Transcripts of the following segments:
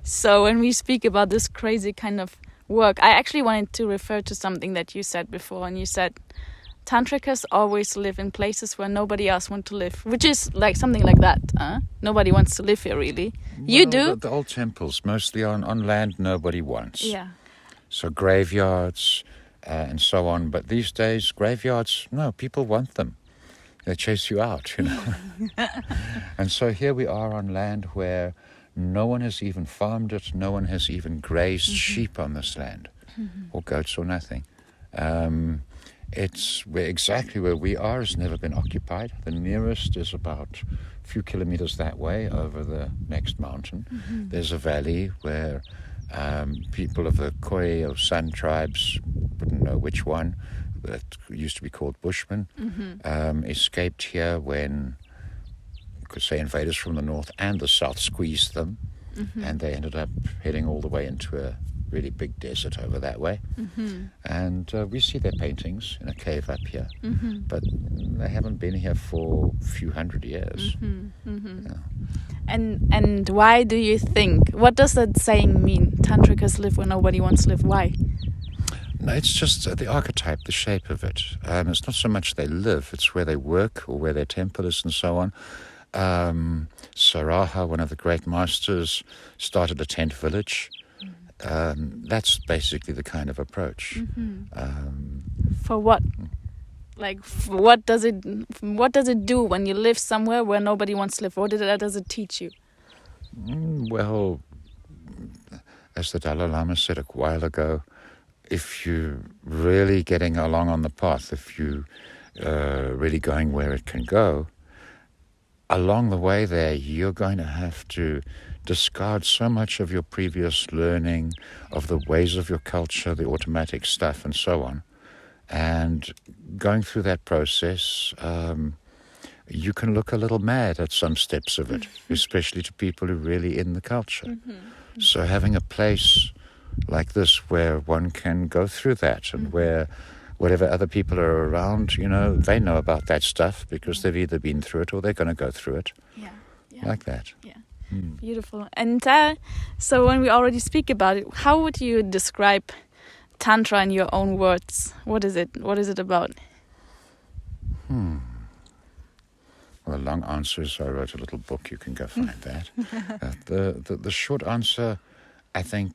So when we speak about this crazy kind of work, I actually wanted to refer to something that you said before, and you said Tantricas always live in places where nobody else wants to live, which is like something like that. Nobody wants to live here, really. You do? The old temples, mostly on land nobody wants. Yeah. So graveyards and so on. But these days, graveyards, no, people want them. They chase you out, you know. And so here we are on land where no one has even farmed it, no one has even grazed sheep on this land, or goats or nothing. It's exactly where we are has never been occupied. The nearest is about a few kilometers that way over the next mountain. There's a valley where people of the Khoi or Sun tribes, wouldn't know which one, that used to be called Bushmen, escaped here when, you could say, invaders from the north and the south squeezed them, and they ended up heading all the way into a really big desert over that way. And we see their paintings in a cave up here, but they haven't been here for a few hundred years. Yeah. And why do you think? What does that saying mean? Tantricas live where nobody wants to live. Why? No, it's just the archetype, the shape of it. It's not so much they live, it's where they work or where their temple is and so on. Saraha, one of the great masters, started a tent village. That's basically the kind of approach. For what? Like, what does it do when you live somewhere where nobody wants to live? What does it teach you? Well, as the Dalai Lama said a while ago, if you're really getting along on the path, if you really going where it can go, along the way there, you're going to have to discard so much of your previous learning, of the ways of your culture, the automatic stuff, and so on. And going through that process, you can look a little mad at some steps of it, especially to people who are really in the culture. So having a place like this where one can go through that and where whatever other people are around, you know, they know about that stuff because they've either been through it or they're going to go through it. Yeah. Like that. Yeah. Beautiful. And so when we already speak about it, how would you describe Tantra in your own words? What is it? What is it about? Well, the long answer is I wrote a little book. You can go find that. The short answer, I think,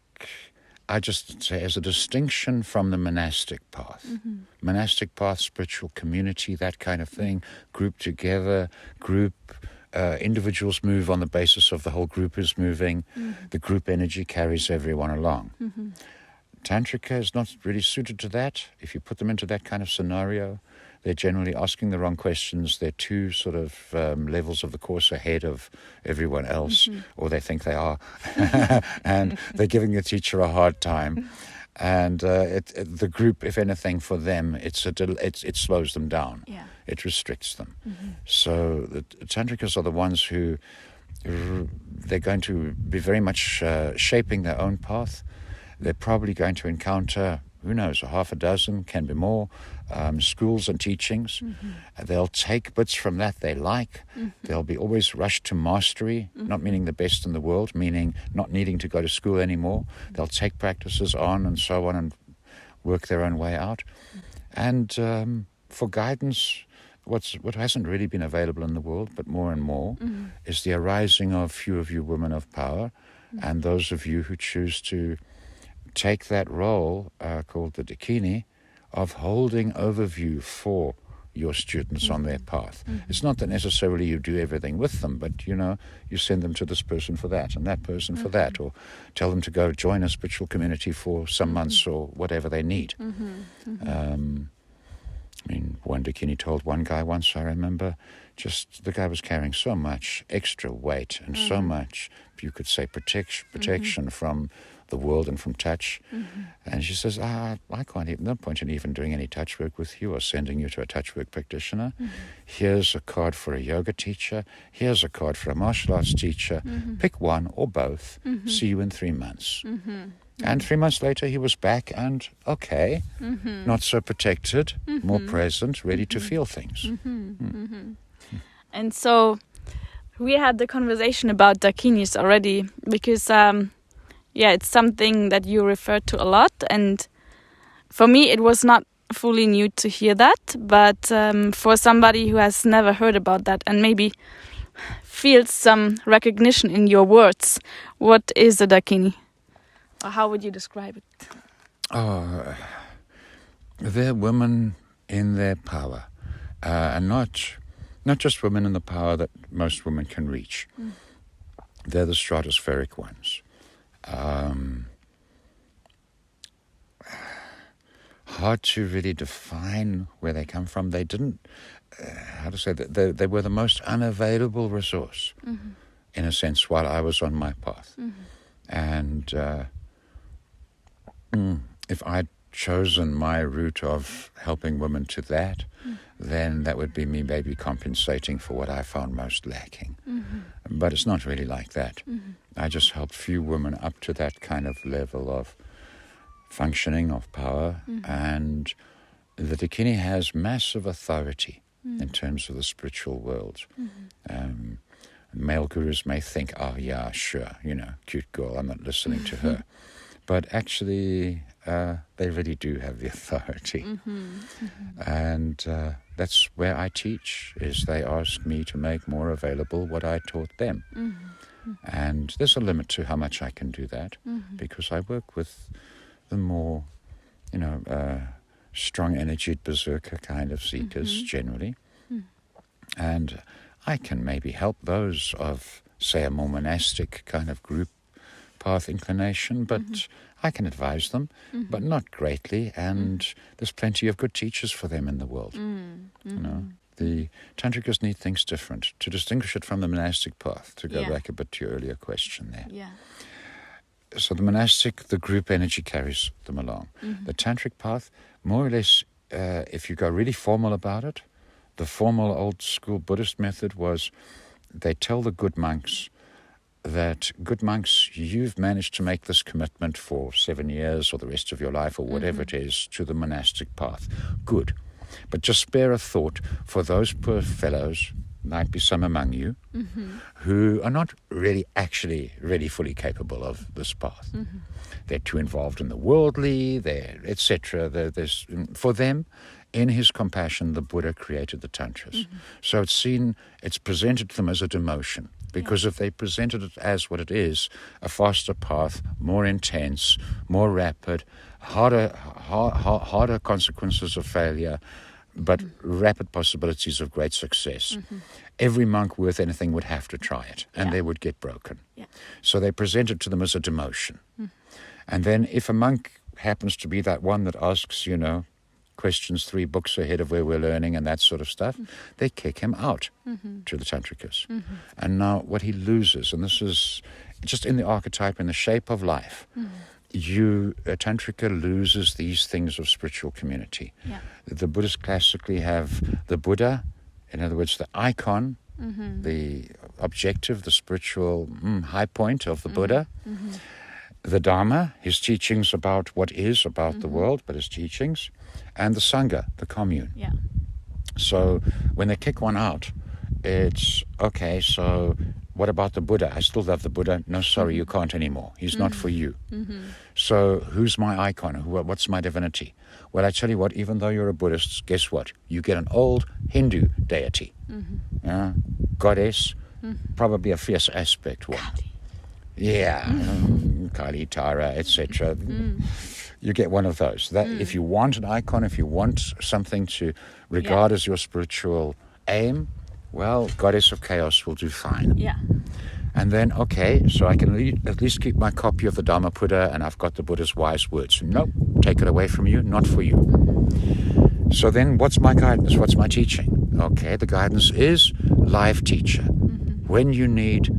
I just say as a distinction from the monastic path. Monastic path, spiritual community, that kind of thing, group together, individuals move on the basis of the whole group is moving. The group energy carries everyone along. Tantrika is not really suited to that. If you put them into that kind of scenario, they're generally asking the wrong questions. They're two sort of levels of the course ahead of everyone else, or they think they are. And they're giving the teacher a hard time. And the group, if anything, for them, it slows them down. Yeah. It restricts them. So the Tantrikas are the ones who, they're going to be very much shaping their own path. They're probably going to encounter, who knows, a half a dozen, can be more, schools and teachings. They'll take bits from that they like. They'll be always rushed to mastery, not meaning the best in the world, meaning not needing to go to school anymore. They'll take practices on and so on and work their own way out. And for guidance, what hasn't really been available in the world, but more and more, is the arising of few of you women of power, and those of you who choose to take that role called the Dakini of holding overview for your students on their path. It's not that necessarily you do everything with them, but you send them to this person for that and that person for that, or tell them to go join a spiritual community for some months or whatever they need. One Dakini told one guy once, I remember, just the guy was carrying so much extra weight and so much, you could say, protection from the world and from touch. And she says, I can't even, no point in even doing any touch work with you or sending you to a touch work practitioner. Here's a card for a yoga teacher. Here's a card for a martial arts teacher. Pick one or both. See you in 3 months. And 3 months later, he was back and okay, not so protected, more present, ready to feel things. And so we had the conversation about Dakinis already, because it's something that you refer to a lot. And for me, it was not fully new to hear that. But for somebody who has never heard about that and maybe feels some recognition in your words, what is a Dakini? Or how would you describe it? Oh, they're women in their power, and not just women in the power that most women can reach. They're the stratospheric ones. Hard to really define where they come from. They didn't, they were the most unavailable resource, in a sense, while I was on my path. And if I'd chosen my route of helping women to that, then that would be me maybe compensating for what I found most lacking. But it's not really like that. I just helped few women up to that kind of level of functioning, of power. And the Dakini has massive authority in terms of the spiritual world. Male gurus may think, oh yeah, sure, cute girl, I'm not listening to her. But actually, they really do have the authority. And that's where I teach, is they ask me to make more available what I taught them. And there's a limit to how much I can do that, because I work with the more, strong-energied berserker kind of seekers generally. And I can maybe help those of, say, a more monastic kind of group path inclination, but I can advise them, but not greatly, and there's plenty of good teachers for them in the world. The Tantricas need things different to distinguish it from the monastic path, to go back a bit to your earlier question there. So the monastic, the group energy carries them along. The Tantric path, more or less, if you go really formal about it, the formal old school Buddhist method was they tell the good monks that, good monks, you've managed to make this commitment for 7 years or the rest of your life or whatever it is to the monastic path. Good. But just spare a thought for those poor fellows, might be some among you, who are not really actually really fully capable of this path. They're too involved in the worldly, etc. There's, for them, in his compassion, the Buddha created the Tantras. So it's presented to them as a demotion. Because if they presented it as what it is, a faster path, more intense, more rapid, harder consequences of failure, but rapid possibilities of great success, every monk worth anything would have to try it, and they would get broken. So they present it to them as a demotion. And then if a monk happens to be that one that asks, questions 3 books ahead of where we're learning and that sort of stuff, they kick him out to the Tantricas. And now what he loses, and this is just in the archetype, in the shape of life, a Tantrika loses these things of spiritual community. The Buddhists classically have the Buddha, in other words, the icon, the objective, the spiritual high point of the Buddha, the Dharma, his teachings about what is about the world, but his teachings, and the Sangha, the commune. So when they kick one out, it's, okay, so what about the Buddha? I still love the Buddha. No, sorry, you can't anymore. He's not for you. So who's my icon? What's my divinity? Well, I tell you what, even though you're a Buddhist, guess what? You get an old Hindu deity, goddess, probably a fierce aspect one. Kali, Tara, etc. You get one of those. That if you want an icon, if you want something to regard as your spiritual aim, well, Goddess of Chaos will do fine. And then, okay, so I can at least keep my copy of the Dhammapada, and I've got the Buddha's wise words. Nope, take it away from you, not for you. So then what's my guidance? What's my teaching? Okay, the guidance is live teacher. When you need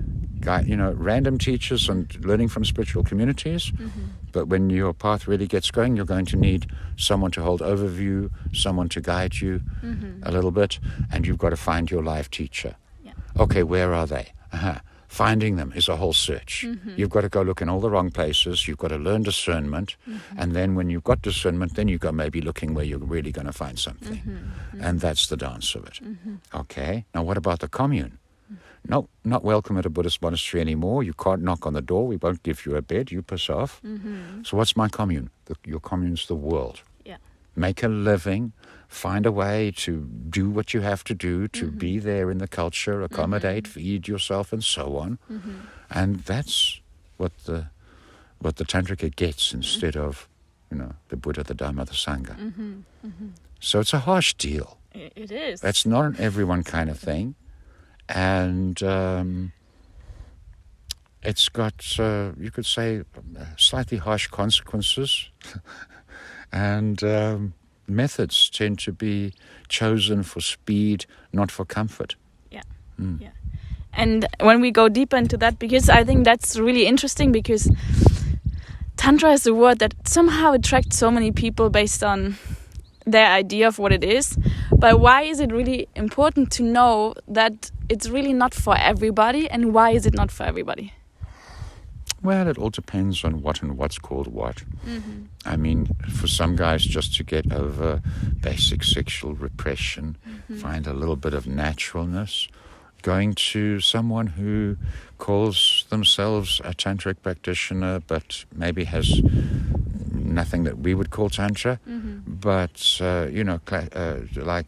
random teachers and learning from spiritual communities, but when your path really gets going, you're going to need someone to hold overview, someone to guide you a little bit, and you've got to find your live teacher. Okay, where are they? Finding them is a whole search. You've got to go look in all the wrong places. You've got to learn discernment. And then when you've got discernment, then you go maybe looking where you're really going to find something. And that's the dance of it. Okay, now what about the commune? no, not welcome at a Buddhist monastery anymore. You can't knock on the door. We won't give you a bed. You piss off. So what's my commune? Your commune's the world. Yeah. Make a living, find a way to do what you have to do, to be there in the culture, accommodate, feed yourself, and so on. And that's what the Tantric gets instead of, the Buddha, the Dhamma, the Sangha. So it's a harsh deal. It is. That's not an everyone kind of thing. And it's got, you could say, slightly harsh consequences. And methods tend to be chosen for speed, not for comfort. Yeah. Yeah. And when we go deeper into that, because I think that's really interesting, because Tantra is a word that somehow attracts so many people based on their idea of what it is. But why is it really important to know that it's really not for everybody, and why is it not for everybody? Well, it all depends on what and what's called what. I mean, for some guys, just to get over basic sexual repression, find a little bit of naturalness, going to someone who calls themselves a tantric practitioner but maybe has nothing that we would call Tantra, but, like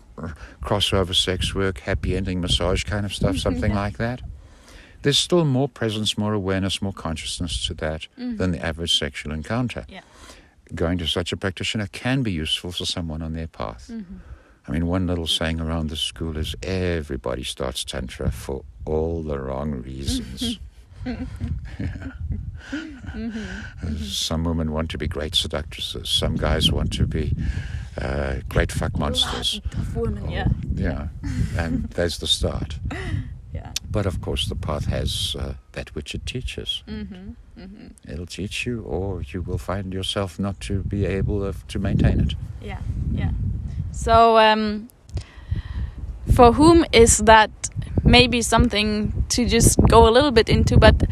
crossover sex work, happy ending massage kind of stuff, something like that. There's still more presence, more awareness, more consciousness to that than the average sexual encounter. Yeah. Going to such a practitioner can be useful for someone on their path. I mean, one little saying around the school is everybody starts Tantra for all the wrong reasons. Some women want to be great seductresses. Some guys want to be great fuck monsters. Tough women, Yeah, and there's the start. Yeah. But of course the path has that which it teaches. It'll teach you, or you will find yourself not to be able to maintain it. Yeah, yeah. So for whom is that maybe something to just go a little bit into, but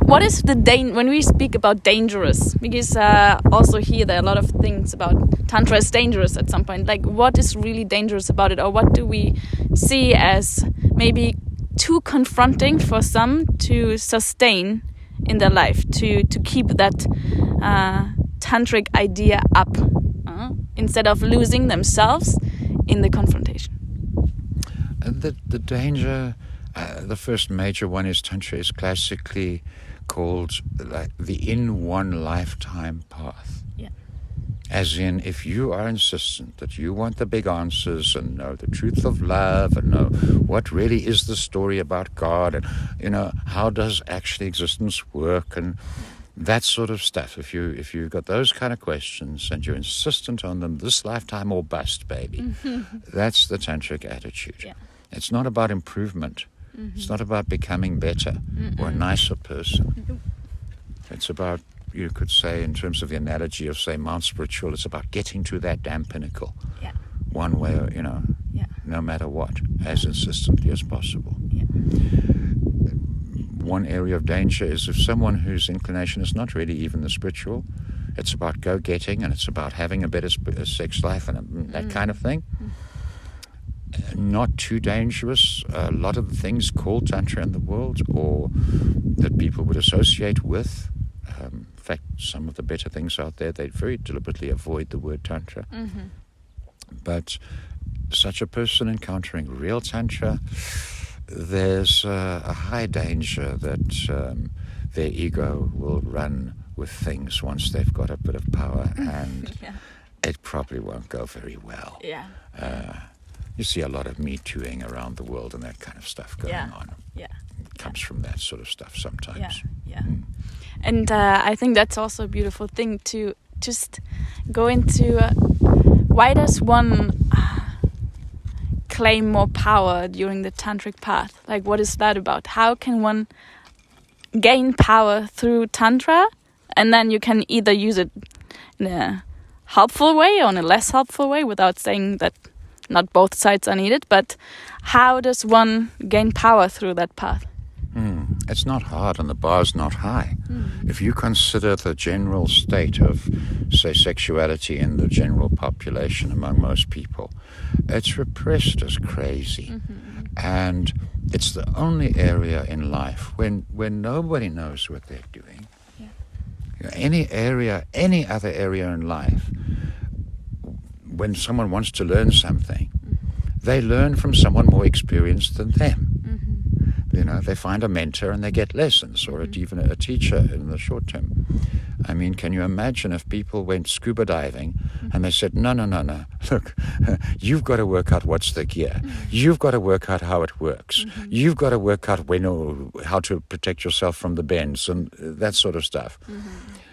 what is when we speak about dangerous, because also here there are a lot of things about Tantra is dangerous at some point, like what is really dangerous about it, or what do we see as maybe too confronting for some to sustain in their life, to keep that tantric idea up instead of losing themselves in the confrontation? The danger, the first major one is Tantra is classically called like the in one lifetime path. Yeah. As in, if you are insistent that you want the big answers and know the truth of love and know what really is the story about God and, how does actually existence work and that sort of stuff. If you've got those kind of questions and you're insistent on them, this lifetime or bust, baby, that's the tantric attitude. Yeah. It's not about improvement. It's not about becoming better or a nicer person. It's about, you could say, in terms of the analogy of, say, Mount Spiritual, it's about getting to that damn pinnacle. Yeah. One way, no matter what, as insistently as possible. Yeah. One area of danger is if someone whose inclination is not really even the spiritual, it's about go-getting and it's about having a better sex life and that kind of thing. Not too dangerous. A lot of the things called Tantra in the world or that people would associate with, in fact, some of the better things out there, they very deliberately avoid the word Tantra. But such a person encountering real Tantra, there's a high danger that their ego will run with things once they've got a bit of power, and it probably won't go very well. Yeah. You see a lot of Me Tooing around the world and that kind of stuff going on. Yeah. It comes from that sort of stuff sometimes. Yeah. And I think that's also a beautiful thing to just go into. Why does one claim more power during the tantric path? Like, what is that about? How can one gain power through Tantra, and then you can either use it in a helpful way or in a less helpful way, without saying that not both sides are needed, but how does one gain power through that path? It's not hard and the bar's not high. If you consider the general state of, say, sexuality in the general population among most people, it's repressed as crazy. And it's the only area in life when nobody knows what they're doing. Yeah. You know, any other area in life, when someone wants to learn something, they learn from someone more experienced than them. You know, they find a mentor and they get lessons, or even a teacher in the short term. I mean, can you imagine if people went scuba diving and they said, no, look, you've got to work out what's the gear. You've got to work out how it works. You've got to work out how to protect yourself from the bends and that sort of stuff.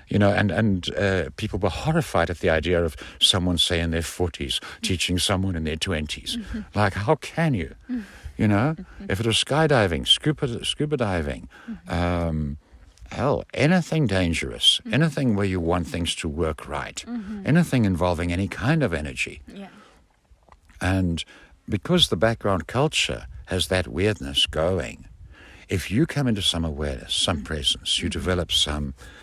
You know, and people were horrified at the idea of someone, say, in their 40s teaching someone in their 20s. Like, how can you? You know, if it was skydiving, scuba diving, hell, anything dangerous, anything where you want things to work right, anything involving any kind of energy. Yeah. And because the background culture has that weirdness going, if you come into some awareness, some presence, you develop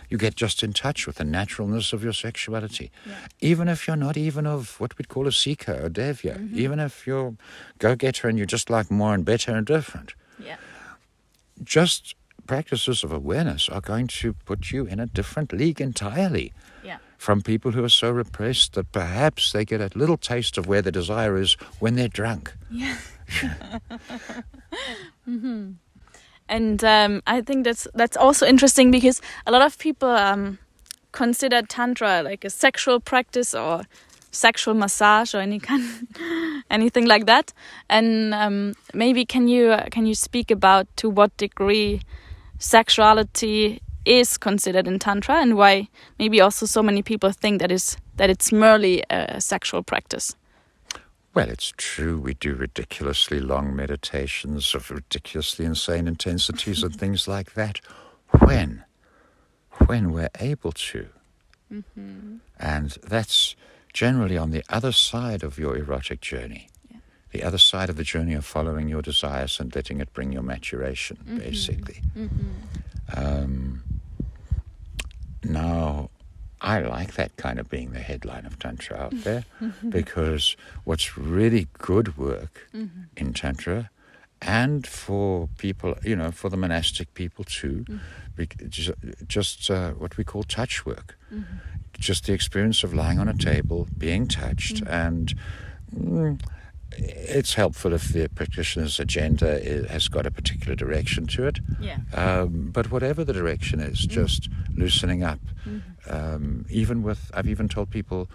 you get just in touch with the naturalness of your sexuality. Yeah. Even if you're not even of what we'd call a seeker or devya, even if you're go-getter and you just like more and better and different. Yeah. Just practices of awareness are going to put you in a different league entirely from people who are so repressed that perhaps they get a little taste of where the desire is when they're drunk. Yeah. And I think that's also interesting because a lot of people consider Tantra like a sexual practice or sexual massage or anything like that. And maybe can you speak about to what degree sexuality is considered in Tantra and why maybe also so many people think that it's merely a sexual practice? Well, it's true, we do ridiculously long meditations of ridiculously insane intensities and things like that when we're able to. And that's generally on the other side of your erotic journey, the other side of the journey of following your desires and letting it bring your maturation, basically. Now, I like that kind of being the headline of Tantra out there because what's really good work in Tantra and for people, you know, for the monastic people too, just what we call touch work. Just the experience of lying on a table, being touched, and it's helpful if the practitioner's agenda has got a particular direction to it. Yeah. But whatever the direction is, just loosening up. I've even told people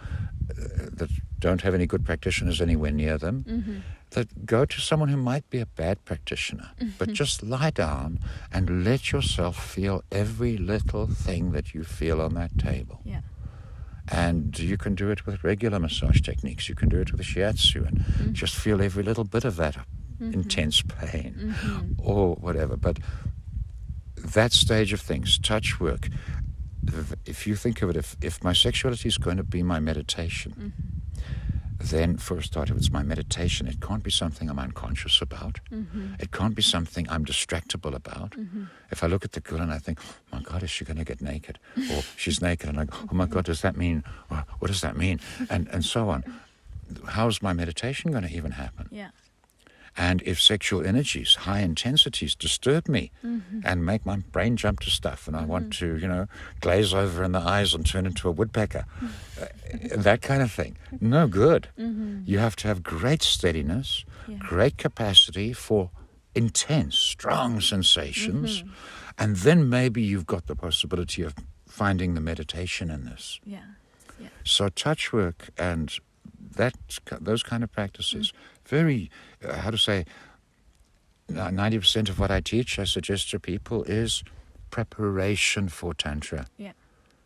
that don't have any good practitioners anywhere near them, that go to someone who might be a bad practitioner, but just lie down and let yourself feel every little thing that you feel on that table. Yeah. And you can do it with regular massage techniques. You can do it with a shiatsu and just feel every little bit of that intense pain or whatever. But that stage of things, touch work, if you think of it, if my sexuality is going to be my meditation, then for a start, if it's my meditation, it can't be something I'm unconscious about. It can't be something I'm distractible about. If I look at the girl and I think, oh my God, is she going to get naked? Or she's naked, and I go, oh my God, does that mean, what does that mean? And so on. How's my meditation going to even happen? Yeah. And if sexual energies, high intensities, disturb me and make my brain jump to stuff, and I want to, glaze over in the eyes and turn into a woodpecker, that kind of thing, no good. You have to have great steadiness, great capacity for intense, strong sensations, and then maybe you've got the possibility of finding the meditation in this. Yeah. Yeah. So touch work and those kind of practices, very, 90% of what I teach, I suggest to people, is preparation for Tantra. Yeah.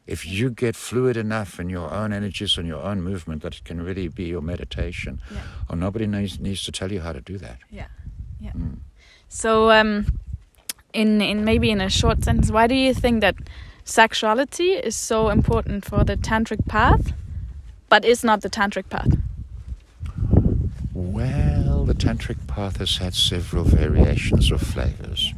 If you get fluid enough in your own energies and your own movement that it can really be your meditation, or nobody needs to tell you how to do that. Yeah. Yeah. So, in maybe in a short sentence, why do you think that sexuality is so important for the tantric path, but is not the tantric path? Well, the tantric path has had several variations or flavors.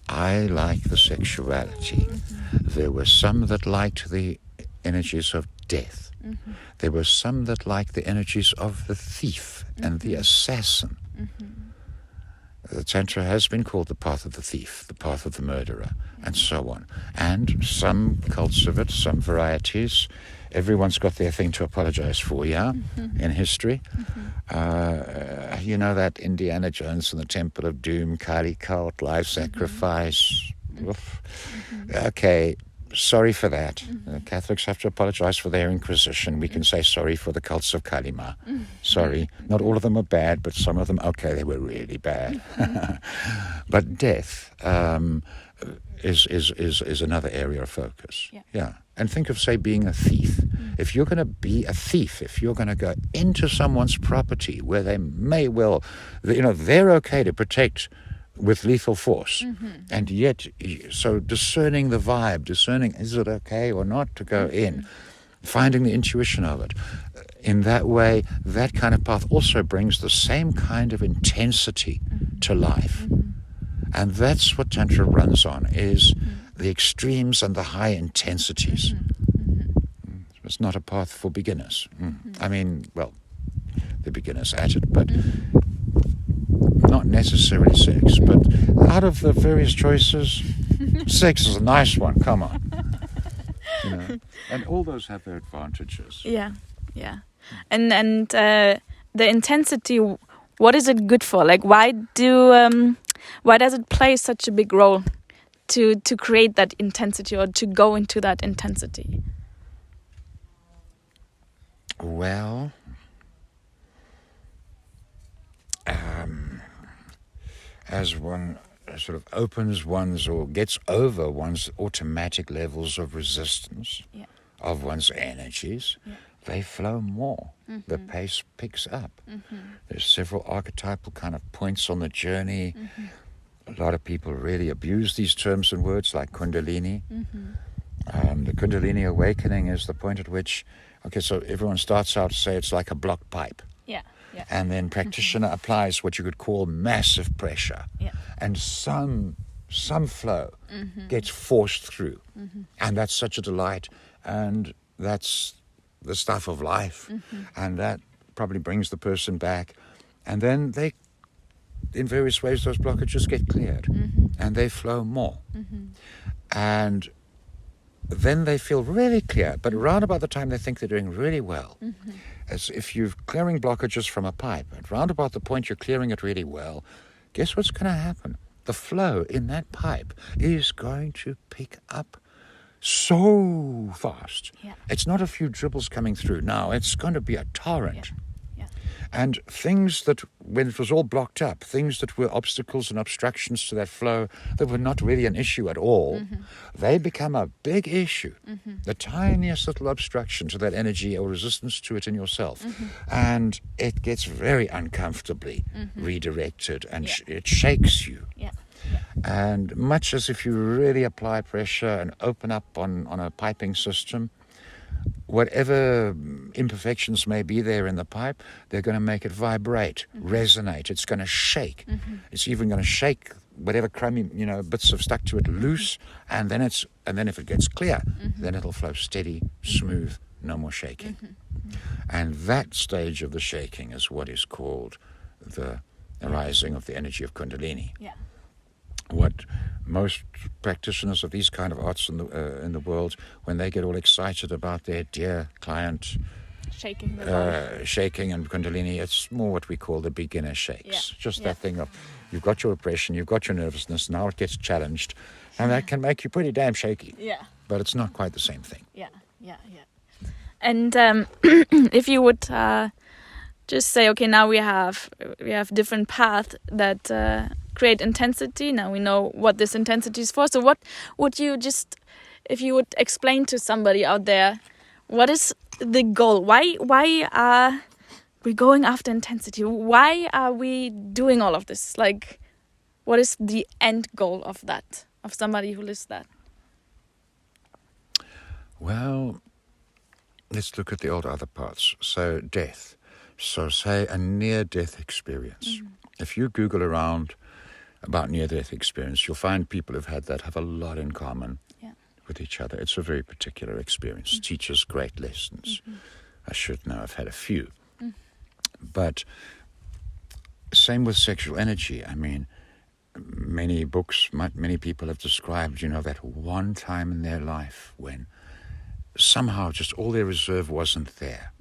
I like the sexuality. There were some that liked the energies of death. There were some that liked the energies of the thief and the assassin. The Tantra has been called the path of the thief, the path of the murderer, and so on. And some cults of it, some varieties, everyone's got their thing to apologize for, in history. You know that Indiana Jones and the Temple of Doom, Kali cult, life sacrifice. Okay, sorry for that. Catholics have to apologize for their Inquisition. We can say sorry for the cults of Kalima. Sorry. Not all of them are bad, but some of them, okay, they were really bad. But death is another area of focus. Yeah. And think of, say, being a thief. If you're going to be a thief, if you're going to go into someone's property where they may well, they're okay to protect with lethal force, and yet, so discerning the vibe, discerning is it okay or not to go in, finding the intuition of it. In that way, that kind of path also brings the same kind of intensity to life. And that's what Tantra runs on, is the extremes and the high intensities. It's not a path for beginners. I mean, well, the beginners at it, but not necessarily sex, but out of the various choices, sex is a nice one, come on. And all those have their advantages. Yeah. And the intensity, what is it good for? Like, why does it play such a big role to create that intensity, or to go into that intensity? Well, as one sort of opens one's or gets over one's automatic levels of resistance of one's energies, they flow more. The pace picks up. There's several archetypal kind of points on the journey. A lot of people really abuse these terms and words like Kundalini. The Kundalini awakening is the point at which, so everyone starts out to say it's like a blocked pipe. And then practitioner applies what you could call massive pressure. And some flow gets forced through. And that's such a delight. And that's the stuff of life. And that probably brings the person back. And then they, in various ways, those blockages get cleared. And they flow more. And then they feel really clear. But around about the time they think they're doing really well, as if you're clearing blockages from a pipe, and round about the point you're clearing it really well, guess what's going to happen? The flow in that pipe is going to pick up so fast. It's not a few dribbles coming through now, it's going to be a torrent. And things that, when it was all blocked up, things that were obstacles and obstructions to that flow that were not really an issue at all, they become a big issue. The tiniest little obstruction to that energy or resistance to it in yourself. And it gets very uncomfortably redirected, and it shakes you. And much as if you really apply pressure and open up on a piping system, whatever imperfections may be there in the pipe, they're going to make it vibrate, resonate. It's going to shake. It's even going to shake whatever crummy, bits have stuck to it loose, and then if it gets clear, then it'll flow steady, smooth, no more shaking. And that stage of the shaking is what is called the arising of the energy of Kundalini. What most practitioners of these kind of arts in the world, when they get all excited about their dear client shaking and Kundalini, it's more what we call the beginner shakes. Just that thing of, you've got your oppression, you've got your nervousness, now it gets challenged, and that can make you pretty damn shaky. But it's not quite the same thing. And if you would just say, okay, now we have different paths that create intensity. Now we know what this intensity is for. So what would you just, if you would explain to somebody out there, what is the goal? Why are we going after intensity? Why are we doing all of this? Like, what is the end goal of that, of somebody who lives that? Well, let's look at the old other parts. So death. So say a near-death experience. If you Google around about near-death experience, you'll find people who've had that have a lot in common with each other. It's a very particular experience. Teaches great lessons. I should know I've had a few. But same with sexual energy. I mean, many books, many people have described, that one time in their life when somehow just all their reserve wasn't there.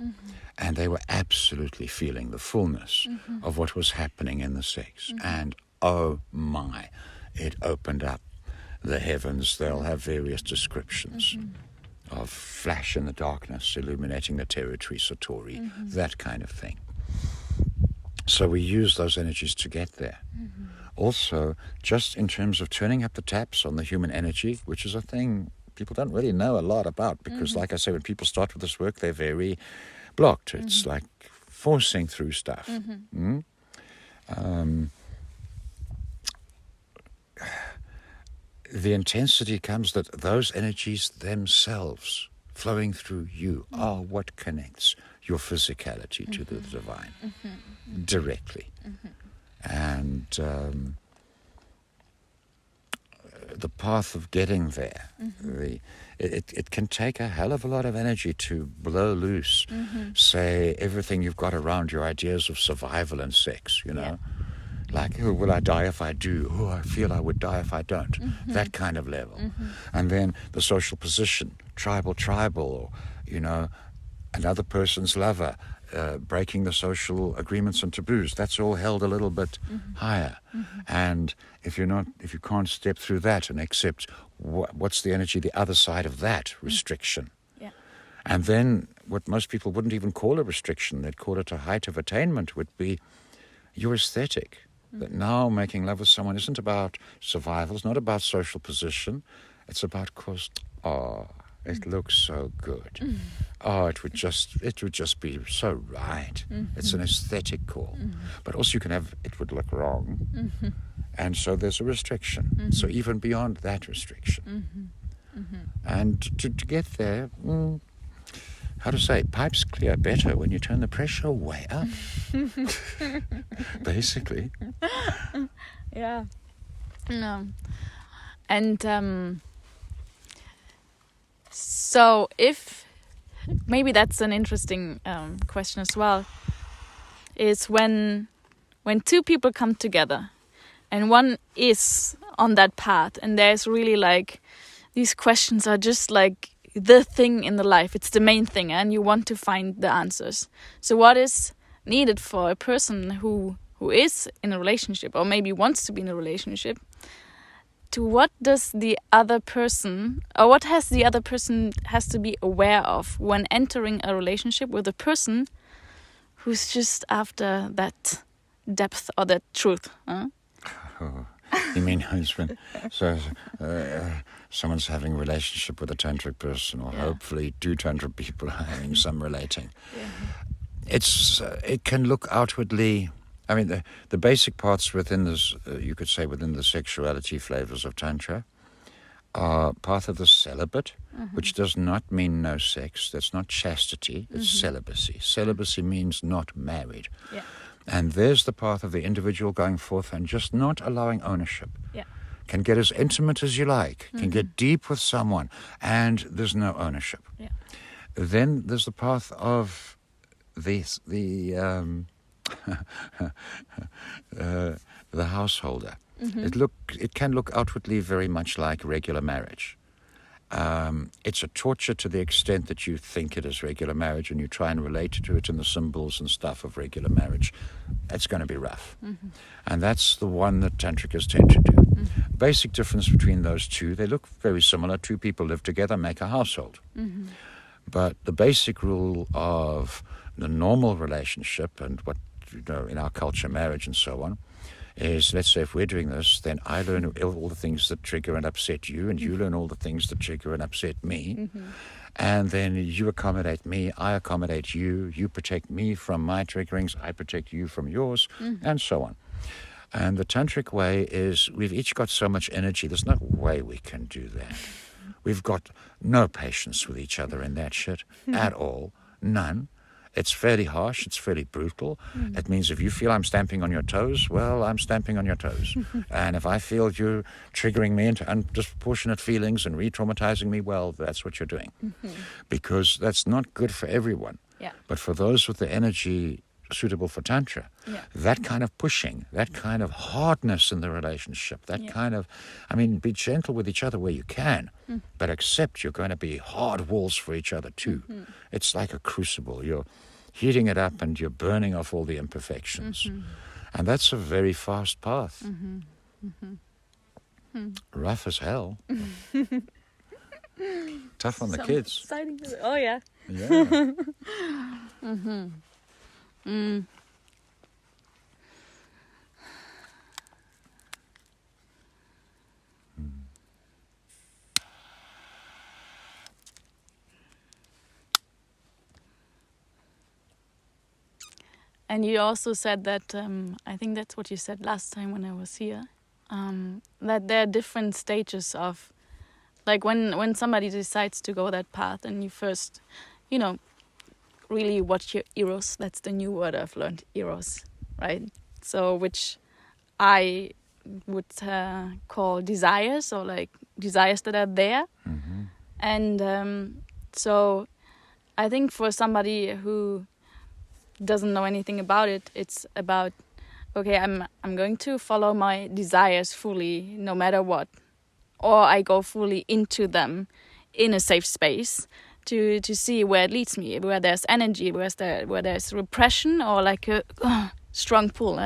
And they were absolutely feeling the fullness of what was happening in the sex. And oh my, it opened up the heavens. They'll have various descriptions of flash in the darkness, illuminating the territory, satori, that kind of thing. So we use those energies to get there. Also, just in terms of turning up the taps on the human energy, which is a thing people don't really know a lot about, because like I say, when people start with this work, they're very blocked. It's like forcing through stuff. The intensity comes that those energies themselves flowing through you are what connects your physicality to the divine directly. And the path of getting there, it can take a hell of a lot of energy to blow loose, say, everything you've got around your ideas of survival and sex, Like, oh, will I die if I do? Oh, I feel I would die if I don't. That kind of level. And then the social position, tribal, or, another person's lover, breaking the social agreements and taboos. That's all held a little bit higher. And if you can't step through that and accept what's the energy, the other side of that restriction. And then what most people wouldn't even call a restriction, they'd call it a height of attainment, would be your aesthetic. That now making love with someone isn't about survival, it's not about social position, it's about, it looks so good. Oh, it would just be so right. It's an aesthetic call. But also it would look wrong. And so there's a restriction. So even beyond that restriction. And to get there, how to say, pipes clear better when you turn the pressure way up. Basically. Yeah. No. And so if maybe that's an interesting question as well, is when two people come together and one is on that path and there's really like these questions are just like the thing in the life, it's the main thing, and you want to find the answers. So what is needed for a person who is in a relationship or maybe wants to be in a relationship, to what does the other person, or what has the other person has to be aware of when entering a relationship with a person who's just after that depth or that truth? Huh? You mean husband? So someone's having a relationship with a tantric person, or hopefully two tantric people are having some relating. It can look outwardly. I mean, the basic parts within this, you could say, within the sexuality flavors of Tantra are path of the celibate, which does not mean no sex. That's not chastity. It's celibacy. Celibacy means not married. Yeah. And there's the path of the individual going forth and just not allowing ownership. Yeah. Can get as intimate as you like, can get deep with someone, and there's no ownership. Yeah. Then there's the path of the householder. It can look outwardly very much like regular marriage. It's a torture to the extent that you think it is regular marriage and you try and relate to it in the symbols and stuff of regular marriage. It's going to be rough. And that's the one that Tantricas tend to do. Basic difference between those two, they look very similar. Two people live together, make a household. But the basic rule of the normal relationship and what, in our culture, marriage and so on, is, let's say if we're doing this, then I learn all the things that trigger and upset you, and you learn all the things that trigger and upset me. And then you accommodate me, I accommodate you, you protect me from my triggerings, I protect you from yours, and so on. And the Tantric way is we've each got so much energy, there's no way we can do that. We've got no patience with each other in that shit at all, none. It's fairly harsh, it's fairly brutal. It means if you feel I'm stamping on your toes, well, I'm stamping on your toes. And if I feel you're triggering me into disproportionate feelings and re-traumatizing me, well, that's what you're doing. Because that's not good for everyone. Yeah. But for those with the energy suitable for Tantra. Yeah. That kind of pushing, that kind of hardness in the relationship, that kind of, be gentle with each other where you can, but accept you're going to be hard walls for each other too. It's like a crucible. You're heating it up and you're burning off all the imperfections. And that's a very fast path. Rough as hell. Tough on the kids. Exciting. Oh, yeah. Yeah. And you also said that, I think that's what you said last time when I was here, that there are different stages of, like when somebody decides to go that path and you first, really watch your Eros. That's the new word I've learned, Eros, right? So which I would call desires, or like desires that are there. And so I think for somebody who doesn't know anything about it, it's about, okay, I'm going to follow my desires fully no matter what, or I go fully into them in a safe space to see where it leads me, where there's energy, where there's repression or like a strong pull,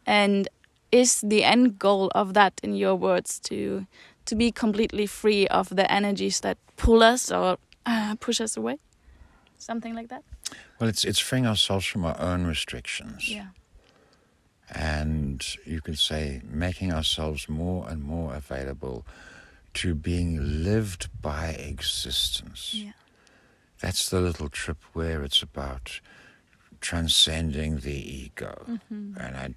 and is the end goal of that, in your words, to be completely free of the energies that pull us or push us away, something like that? Well, it's freeing ourselves from our own restrictions. Yeah. And you could say making ourselves more and more available to being lived by existence. Yeah. That's the little trip where it's about transcending the ego. And I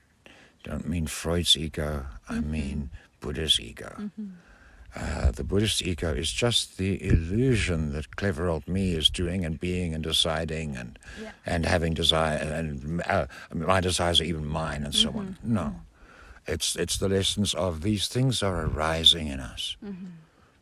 don't mean Freud's ego, I mean Buddha's ego. The Buddhist ego is just the illusion that clever old me is doing and being and deciding and having desire, and my desires are even mine and so on. No. It's the lessons of these things are arising in us.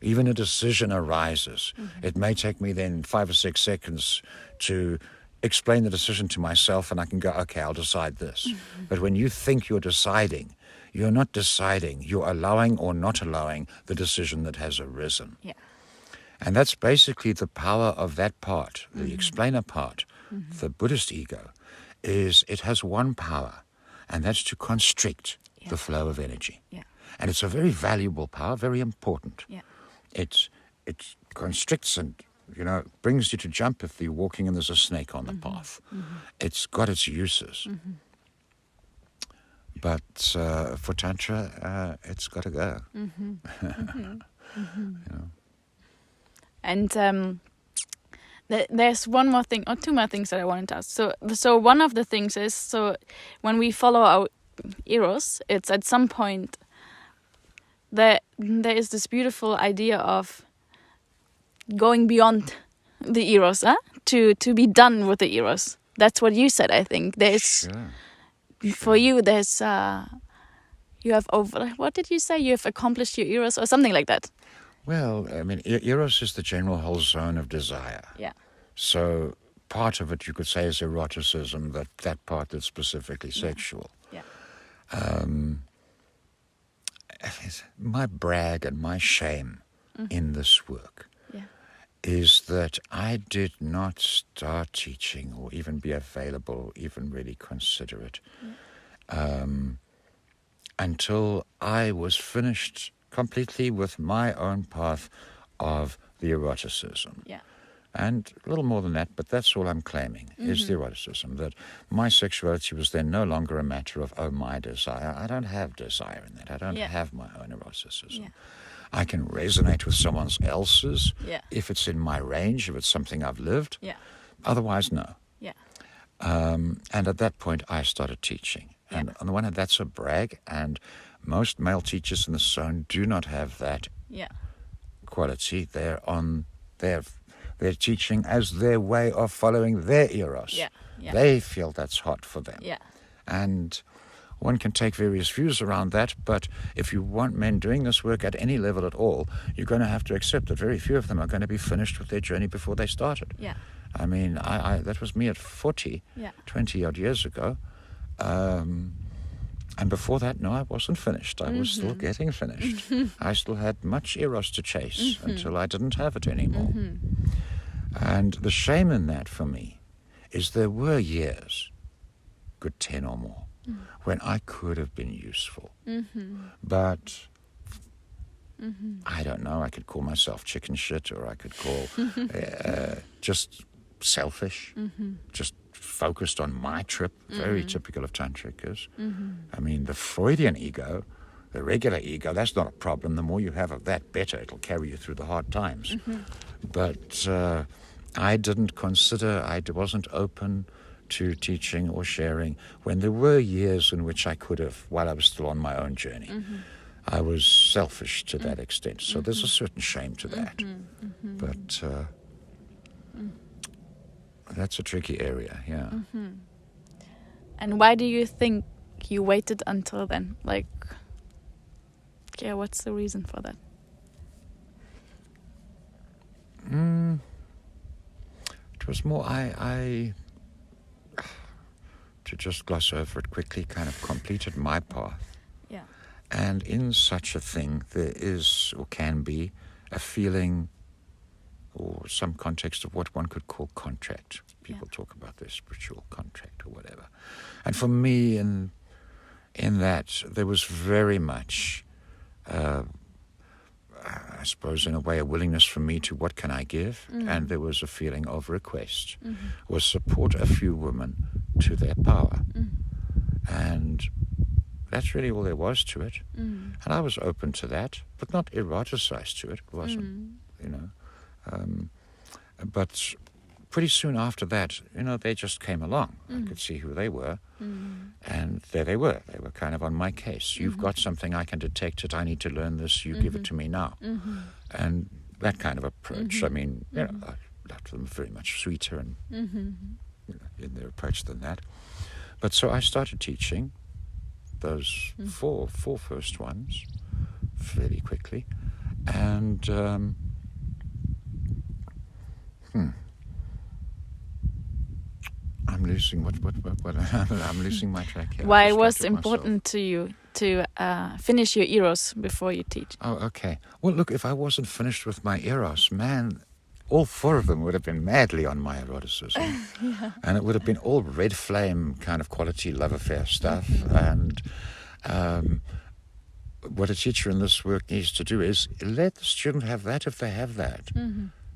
Even a decision arises. It may take me then 5 or 6 seconds to explain the decision to myself, and I can go, okay, I'll decide this. But when you think you're deciding, you're not deciding. You're allowing or not allowing the decision that has arisen. Yeah. And that's basically the power of that part, the explainer part, the Buddhist ego, is it has one power, and that's to constrict the flow of energy. Yeah. And it's a very valuable power, very important. Yeah. It constricts and, brings you to jump if you're walking and there's a snake on the path. It's got its uses. But for Tantra, it's got to go. And there's one more thing, or two more things that I wanted to ask. So one of the things is, so when we follow our Eros, it's at some point there is this beautiful idea of going beyond the Eros, to be done with the Eros. That's what you said, I think. There's for you, there's you have what did you say? You have accomplished your Eros or something like that. Well, Eros is the general whole zone of desire. Yeah. So part of it, you could say, is eroticism, that part that's specifically sexual. Yeah. My brag and my shame in this work is that I did not start teaching or even be available, even really consider it, until I was finished completely with my own path of the eroticism. Yeah. And a little more than that, but that's all I'm claiming, is the eroticism, that my sexuality was then no longer a matter of, my desire. I don't have desire in that. I don't have my own eroticism. Yeah. I can resonate with someone else's if it's in my range, if it's something I've lived. Yeah. Otherwise, no. Yeah. And at that point, I started teaching. Yeah. And on the one hand, that's a brag, and most male teachers in the zone do not have that quality. They're teaching as their way of following their Eros. Yeah. Yeah. They feel that's hot for them. Yeah. And one can take various views around that, but if you want men doing this work at any level at all, you're going to have to accept that very few of them are going to be finished with their journey before they started. Yeah. I mean, I that was me at 40, 20 odd years ago. And before that, no, I wasn't finished. I was still getting finished. I still had much Eros to chase until I didn't have it anymore. And the shame in that for me is there were years, good 10 or more, when I could have been useful. But I don't know, I could call myself chicken shit, or I could call just selfish, just focused on my trip, very typical of Tantricas. I mean, the Freudian ego, the regular ego, that's not a problem. The more you have of that, better. It'll carry you through the hard times. But I didn't consider, I wasn't open to teaching or sharing when there were years in which I could have, while I was still on my own journey. I was selfish to that extent. So there's a certain shame to that. But that's a tricky area, yeah. And why do you think you waited until then? Like, yeah, what's the reason for that? It was more, I to just gloss over it quickly, kind of completed my path. Yeah. And in such a thing, there is, or can be, a feeling or some context of what one could call contract. People talk about their spiritual contract or whatever. And for me, in that, there was very much, I suppose, in a way, a willingness from me to what can I give? And there was a feeling of request, was support a few women to their power. And that's really all there was to it. And I was open to that, but not eroticized to it. It wasn't, you know. But pretty soon after that, you know, they just came along. I could see who they were. And there they were. They were kind of on my case. You've got something, I can detect it, I need to learn this, you give it to me now. And that kind of approach, I mean, you know, I loved them very much sweeter and you know, in their approach than that. But so I started teaching those four first ones fairly quickly. And I'm losing what I'm losing my track here. Why it was important to you to finish your Eros before you teach? Oh, okay. Well, look, if I wasn't finished with my Eros, man, all four of them would have been madly on my eroticism. And it would have been all red flame kind of quality love affair stuff. And what a teacher in this work needs to do is let the student have that if they have that.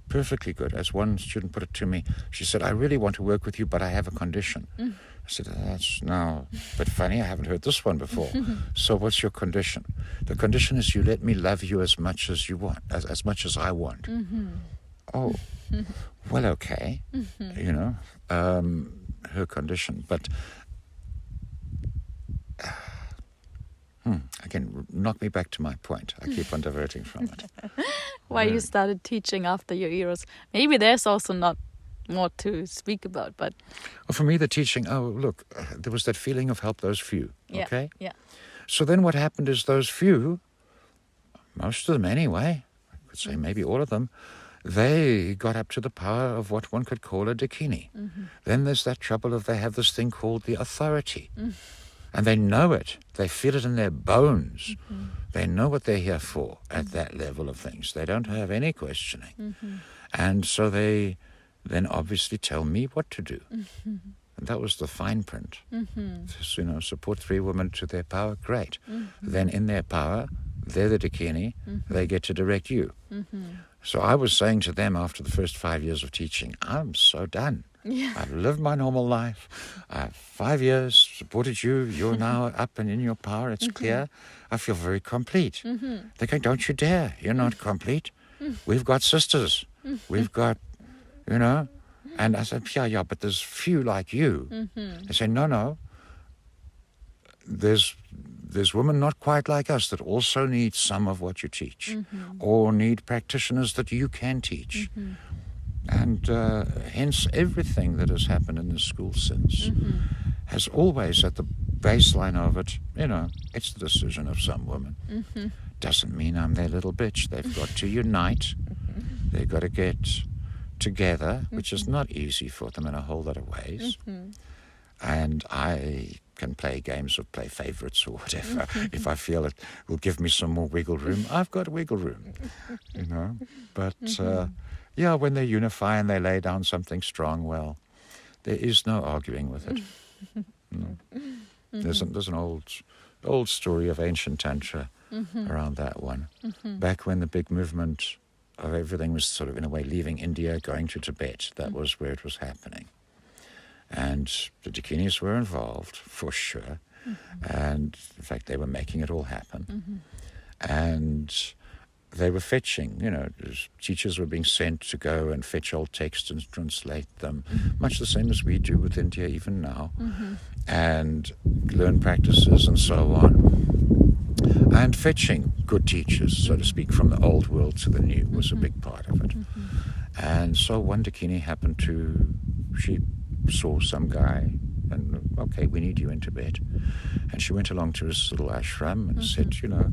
Perfectly good. As one student put it to me, she said, I really want to work with you, but I have a condition. I said, that's now a bit funny. I haven't heard this one before. So what's your condition? The condition is you let me love you as much as you want, as much as I want. Oh, well, okay. You know, her condition. But again, knock me back to my point. I keep on diverting from it. Why you started teaching after your Eros? Maybe there's also not more to speak about, but... Well, for me, the teaching, look, there was that feeling of help those few, okay? Yeah. So then what happened is those few, most of them anyway, I could say maybe all of them, they got up to the power of what one could call a Dakini. Then there's that trouble of they have this thing called the authority. And they know it. They feel it in their bones. They know what they're here for at that level of things. They don't have any questioning. And so they then obviously tell me what to do. And that was the fine print. Just, you know, support three women to their power, great. Then in their power, they're the Dakini, they get to direct you. So I was saying to them after the first 5 years of teaching, I'm so done. I've lived my normal life. I have 5 years, supported you. You're now up and in your power. It's clear. I feel very complete. They're going, don't you dare. You're not complete. We've got sisters. We've got, you know. And I said, yeah, but there's few like you. They say, no. There's women not quite like us that also need some of what you teach or need practitioners that you can teach. And hence everything that has happened in the school since has always at the baseline of it, you know, it's the decision of some women. Doesn't mean I'm their little bitch. They've got to unite. They've got to get together, which is not easy for them in a whole lot of ways. And I can play games or play favorites or whatever. If I feel it will give me some more wiggle room, I've got wiggle room, you know. But yeah, when they unify and they lay down something strong, well, there is no arguing with it. No. There's an old story of ancient Tantra around that one. Back when the big movement of everything was sort of, in a way, leaving India, going to Tibet, that was where it was happening. And the Dakinis were involved, for sure. And, in fact, they were making it all happen. And they were fetching, you know, teachers were being sent to go and fetch old texts and translate them, much the same as we do with India even now, and learn practices and so on. And fetching good teachers, so to speak, from the old world to the new was a big part of it. And so one Dakini happened to, she saw some guy and, okay, we need you in Tibet. And she went along to his little ashram and said, you know,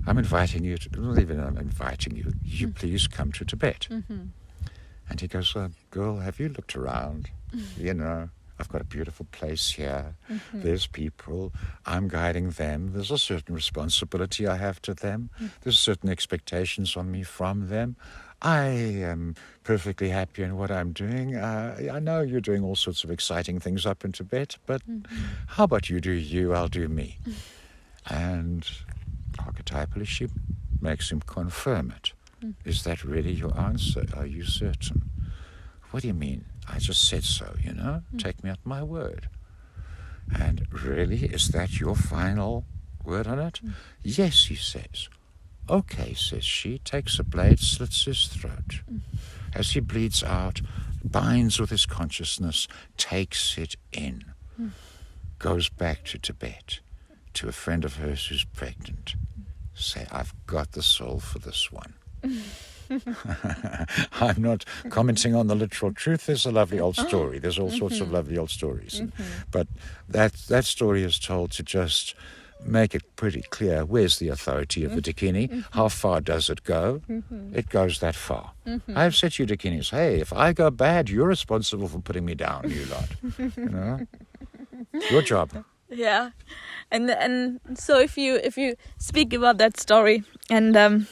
I'm inviting you to, not even I'm inviting you, you please come to Tibet. And he goes, girl, have you looked around? You know, I've got a beautiful place here. There's people. I'm guiding them. There's a certain responsibility I have to them. There's certain expectations on me from them. I am perfectly happy in what I'm doing. I know you're doing all sorts of exciting things up in Tibet, but how about you do you, I'll do me. And archetypally, she makes him confirm it. Is that really your answer? Are you certain? What do you mean? I just said so, you know? Take me at my word. And really, is that your final word on it? Yes, he says. Okay, says she, takes a blade, slits his throat. As he bleeds out, binds with his consciousness, takes it in, goes back to Tibet, to a friend of hers who's pregnant. Say, I've got the soul for this one. I'm not commenting on the literal truth. There's a lovely old story. There's all sorts of lovely old stories. But that story is told to just make it pretty clear where's the authority of the Dakini. How far does it go? It goes that far. I've said to you Dakinis, hey, if I go bad, you're responsible for putting me down, you lot. You know? Your job. Yeah. And so if you speak about that story, and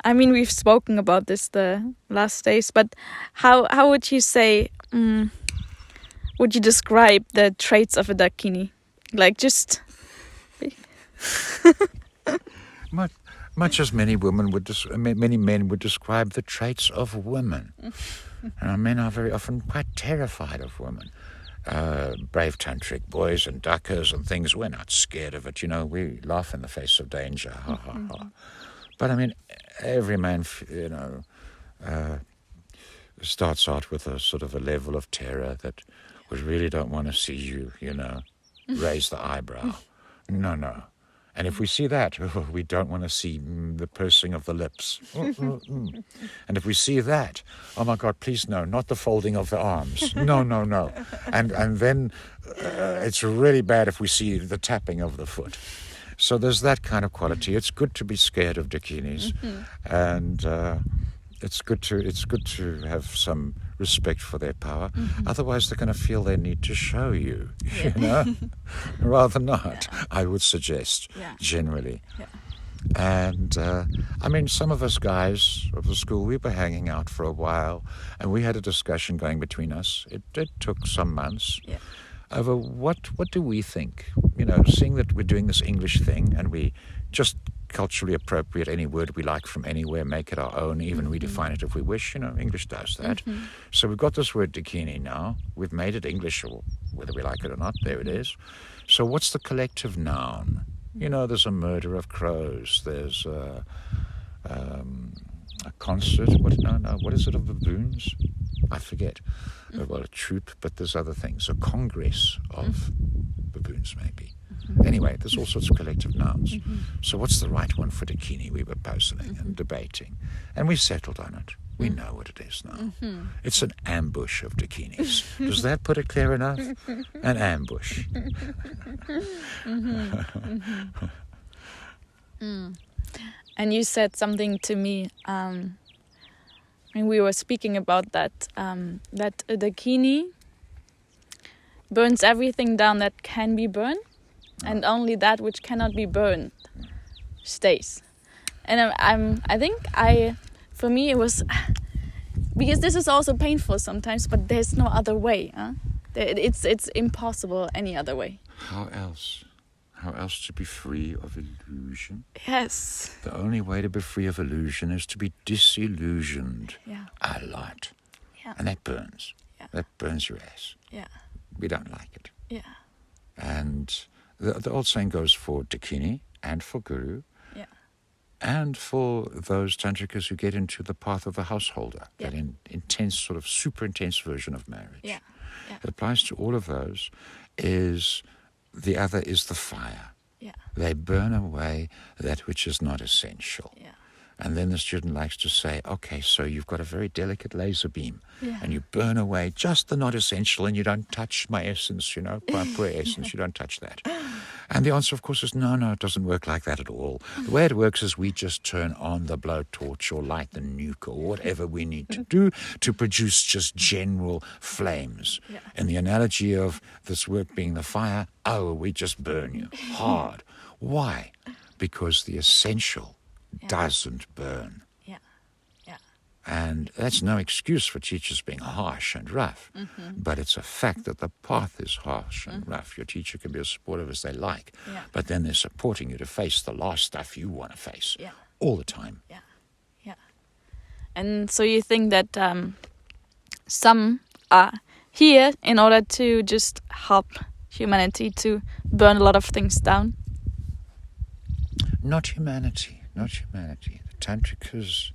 I mean, we've spoken about this the last days, but how would you say, would you describe the traits of a Dakini? Like, just... much as many women would, many men would describe the traits of women. Men are very often quite terrified of women. Brave tantric boys and duckers and things, we're not scared of it, you know, we laugh in the face of danger, ha ha ha. But I mean, every man, you know, starts out with a sort of a level of terror that we really don't want to see you, you know, raise the eyebrow. No. And if we see that, we don't want to see the pursing of the lips. And if we see that, oh my God, please no, not the folding of the arms. No. And then it's really bad if we see the tapping of the foot. So there's that kind of quality. It's good to be scared of Dakinis, and it's good to have some respect for their power. Otherwise, they're going to feel they need to show you, you know, rather not. I would suggest generally. And I mean, some of us guys of the school, we were hanging out for a while, and we had a discussion going between us. It took some months. Over what do we think? You know, seeing that we're doing this English thing and we just culturally appropriate any word we like from anywhere, make it our own, even redefine it if we wish. You know, English does that. So we've got this word Dakini now. We've made it English, or whether we like it or not, there it is. So what's the collective noun? You know, there's a murder of crows. There's a concert. What is it of baboons? I forget. Well, a troop, but there's other things. A congress of baboons, maybe. Anyway, there's all sorts of collective nouns. So what's the right one for Dakini? We were puzzling and debating. And we settled on it. We know what it is now. It's an ambush of Dakinis. Does that put it clear enough? An ambush. And you said something to me and we were speaking about that that a Dakini burns everything down that can be burned, and only that which cannot be burned stays. And for me it was, because this is also painful sometimes, but there's no other way. It's impossible any other way. How else? How else to be free of illusion? Yes. The only way to be free of illusion is to be disillusioned a lot. Yeah. And that burns. Yeah. That burns your ass. Yeah. We don't like it. Yeah. And the old saying goes for Dakini and for Guru. Yeah. And for those tantrikas who get into the path of the householder, Yeah. that intense, sort of super intense version of marriage. Yeah. Yeah. It applies to all of those. The other is the fire. Yeah. They burn away that which is not essential. Yeah. And then the student likes to say, okay, so you've got a very delicate laser beam, and you burn away just the not essential, and you don't touch my essence, my pure essence, you don't touch that. And the answer, of course, is no, it doesn't work like that at all. The way it works is we just turn on the blowtorch or light the nuke or whatever we need to do to produce just general flames. Yeah. And the analogy of this work being the fire, we just burn you hard. Why? Because the essential doesn't burn. Yeah. Yeah. And that's no excuse for teachers being harsh and rough. But it's a fact that the path is harsh and rough. Your teacher can be as supportive as they like, but then they're supporting you to face the last stuff you want to face all the time. Yeah. Yeah. And so you think that some are here in order to just help humanity to burn a lot of things down? Not humanity. The Tantrikas,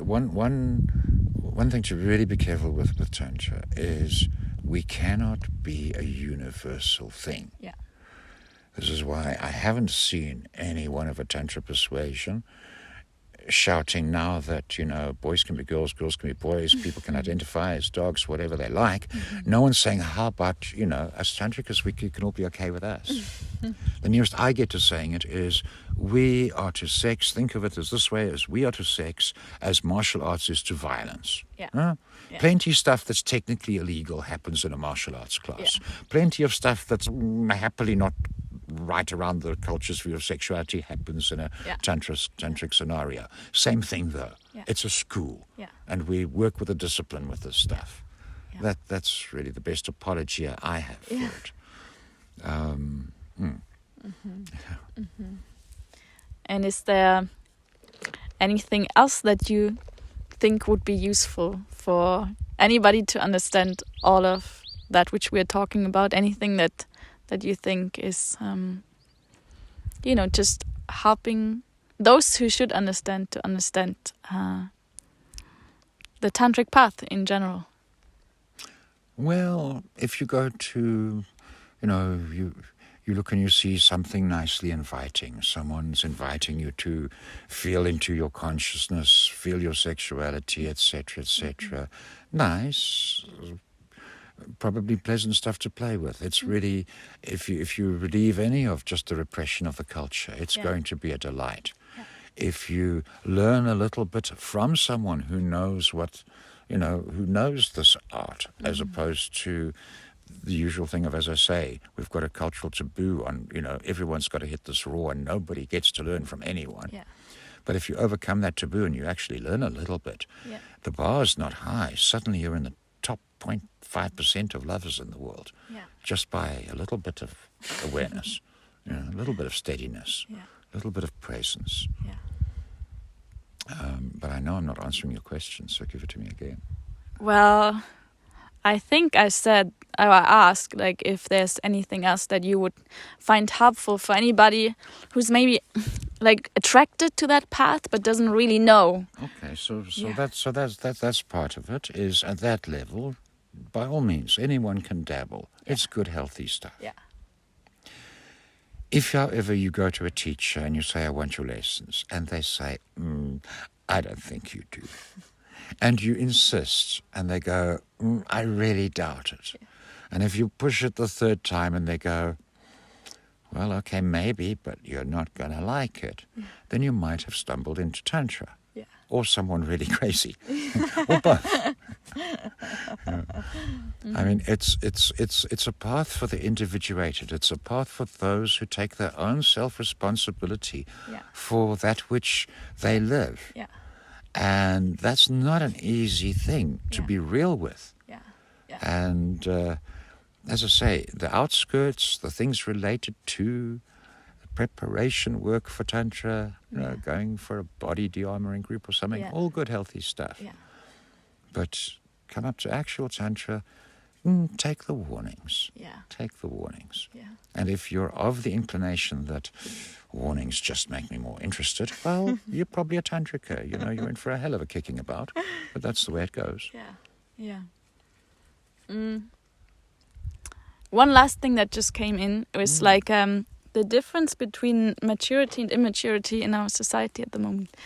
one thing to really be careful with Tantra is we cannot be a universal thing. Yeah. This is why I haven't seen any one of a Tantra persuasion shouting now that, boys can be girls, girls can be boys, people can identify as dogs, whatever they like. No one's saying, how about, as Tantrikas, we can all be okay with us. The nearest I get to saying it is, we are to sex, think of it as this way, as we are to sex, as martial arts is to violence. Yeah. Huh? Yeah. Plenty of stuff that's technically illegal happens in a martial arts class. Yeah. Plenty of stuff that's happily not right around the culture's view of sexuality happens in a tantric scenario. Same thing though. Yeah. It's a school. Yeah. And we work with a discipline with this stuff. Yeah. That's really the best apology I have for it. And is there anything else that you think would be useful for anybody to understand all of that which we're talking about? Anything that you think is, just helping those who should understand to understand the tantric path in general? Well, if you go to, you look and you see something nicely inviting. Someone's inviting you to feel into your consciousness, feel your sexuality, etc., etc. Nice, probably pleasant stuff to play with. It's really, if you relieve any of just the repression of the culture, it's going to be a delight. Yeah. If you learn a little bit from someone who knows who knows this art, as opposed to the usual thing of, as I say, we've got a cultural taboo on, everyone's got to hit this raw and nobody gets to learn from anyone. Yeah. But if you overcome that taboo and you actually learn a little bit, the bar is not high. Suddenly you're in the top 0.5% of lovers in the world, just by a little bit of awareness, a little bit of steadiness, a little bit of presence. Yeah. But I know I'm not answering your question, so give it to me again. Well, I think I asked if there's anything else that you would find helpful for anybody who's maybe attracted to that path but doesn't really know. Okay, so that's part of it. Is at that level, by all means, anyone can dabble. Yeah. It's good, healthy stuff. Yeah. If, however, you go to a teacher and you say, I want your lessons, and they say, I don't think you do. And you insist, and they go, I really doubt it. Yeah. And if you push it the third time and they go, well, okay, maybe, but you're not going to like it, then you might have stumbled into Tantra. Yeah. or someone really crazy, or both. I mean, it's a path for the individuated. It's a path for those who take their own self-responsibility for that which they live. Yeah. And that's not an easy thing to be real with. Yeah. Yeah. And as I say, the outskirts, the things related to preparation work for Tantra, going for a body de-armoring group or something, all good, healthy stuff. Yeah. But come up to actual Tantra, take the warnings. Yeah. Take the warnings. Yeah. And if you're of the inclination that warnings just make me more interested, well, you're probably a Tantrika. You know, you're in for a hell of a kicking about. But that's the way it goes. Yeah. Yeah. One last thing that just came in was like the difference between maturity and immaturity in our society at the moment.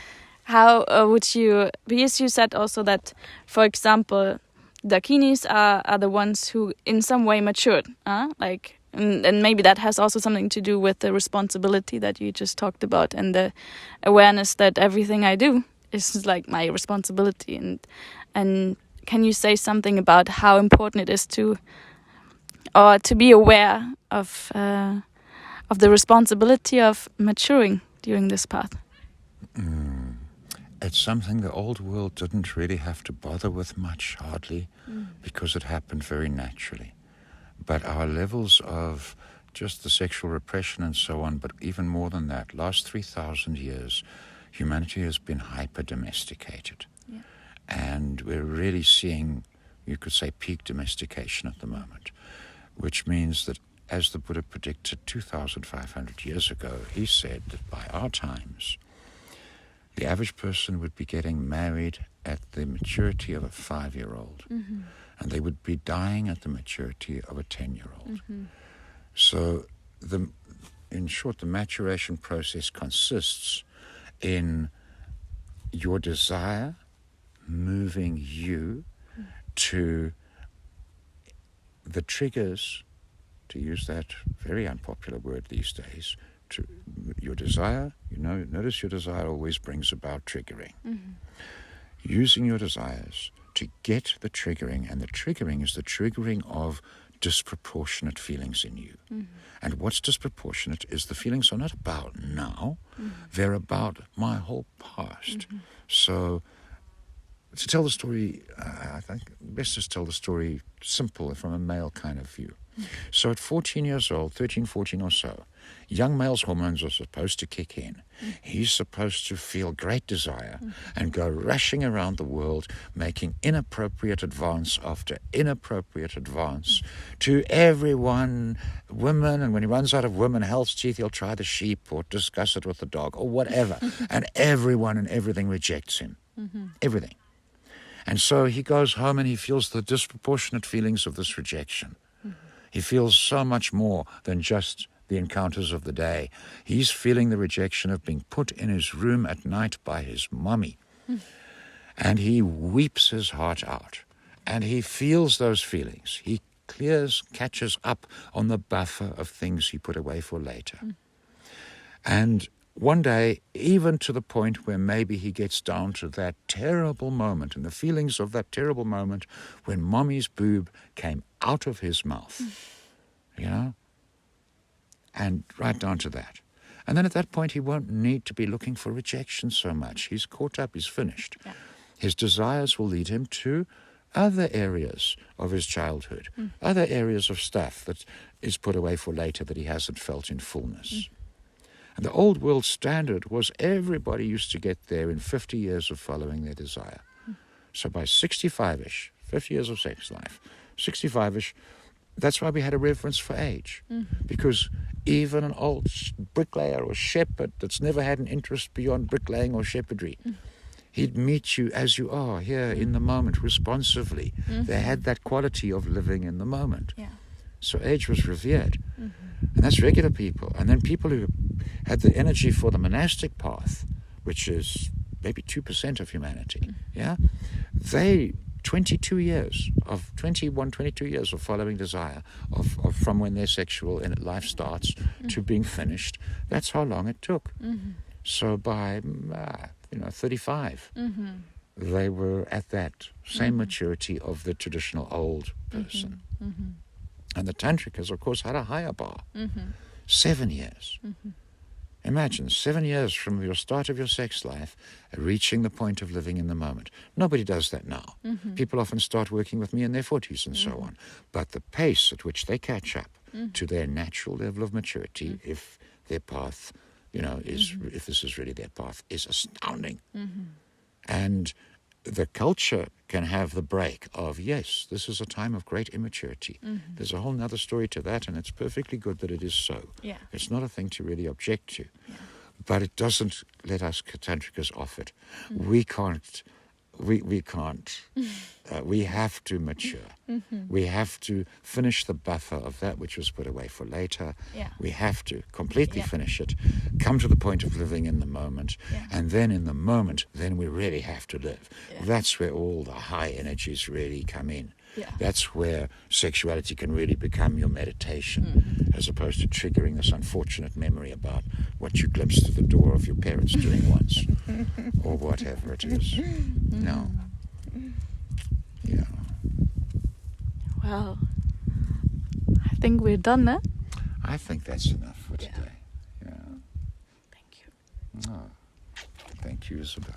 How would you, because you said also that, for example, Dakinis are the ones who in some way matured, like, and maybe that has also something to do with the responsibility that you just talked about and the awareness that everything I do is like my responsibility. And can you say something about how important it is to be aware of the responsibility of maturing during this path? It's something the old world didn't really have to bother with much, hardly, because it happened very naturally. But our levels of just the sexual repression and so on, but even more than that, last 3,000 years, humanity has been hyper-domesticated. Yeah. And we're really seeing, you could say, peak domestication at the moment, which means that, as the Buddha predicted 2,500 years ago, he said that by our times, the average person would be getting married at the maturity of a 5-year-old, and they would be dying at the maturity of a 10-year-old. So, in short, the maturation process consists in your desire moving you to the triggers, to use that very unpopular word these days, to your desire. Notice your desire always brings about triggering. Using your desires to get the triggering, and the triggering is the triggering of disproportionate feelings in you. And what's disproportionate is the feelings are not about now, they're about my whole past. So, to tell the story, I think best just tell the story simple from a male kind of view. So at 14 years old, 13, 14 or so, young male's hormones are supposed to kick in. He's supposed to feel great desire and go rushing around the world, making inappropriate advance after inappropriate advance to everyone, women, and when he runs out of women, hell's teeth, he'll try the sheep or discuss it with the dog or whatever. And everyone and everything rejects him. Everything. And so he goes home and he feels the disproportionate feelings of this rejection. He feels so much more than just the encounters of the day. He's feeling the rejection of being put in his room at night by his mummy. And he weeps his heart out. And he feels those feelings. He catches up on the buffer of things he put away for later. And one day, even to the point where maybe he gets down to that terrible moment and the feelings of that terrible moment when mommy's boob came out of his mouth, and right down to that. And then at that point, he won't need to be looking for rejection so much. He's caught up, he's finished. Yeah. His desires will lead him to other areas of his childhood, other areas of stuff that is put away for later that he hasn't felt in fullness. And the old world standard was everybody used to get there in 50 years of following their desire. So by 65-ish, 50 years of sex life, 65-ish, that's why we had a reverence for age. Because even an old bricklayer or shepherd that's never had an interest beyond bricklaying or shepherdry, he'd meet you as you are, here in the moment, responsively. They had that quality of living in the moment. Yeah. So age was revered. And that's regular people. And then people who had the energy for the monastic path, which is maybe 2% of humanity, they 22 years of 22 years of following desire, of from when their sexual life starts to being finished. That's how long it took. So by 35, Mm-hmm. they were at that same maturity of the traditional old person. Mm-hmm. And the Tantricas, of course, had a higher bar. Mm-hmm. 7 years. Mm-hmm. Imagine 7 years from your start of your sex life, reaching the point of living in the moment. Nobody does that now. Mm-hmm. People often start working with me in their 40s and so on. But the pace at which they catch up to their natural level of maturity, if their path, if this is really their path, is astounding. And the culture can have the break of, yes, this is a time of great immaturity. There's a whole nother story to that, and it's perfectly good that it is so. Yeah. It's not a thing to really object to. Yeah. But it doesn't let us Tantricas off it. We can't. We can't. We have to mature. We have to finish the buffer of that which was put away for later. Yeah. We have to completely Yeah. finish it, come to the point of living in the moment, Yeah. and then in the moment, then we really have to live. Yeah. That's where all the high energies really come in. Yeah. That's where sexuality can really become your meditation, as opposed to triggering this unfortunate memory about what you glimpsed through the door of your parents doing once, or whatever it is. No. Yeah. Well, I think we're done, eh? I think that's enough for Yeah. today. Yeah. Thank you. Oh, thank you, Isabel.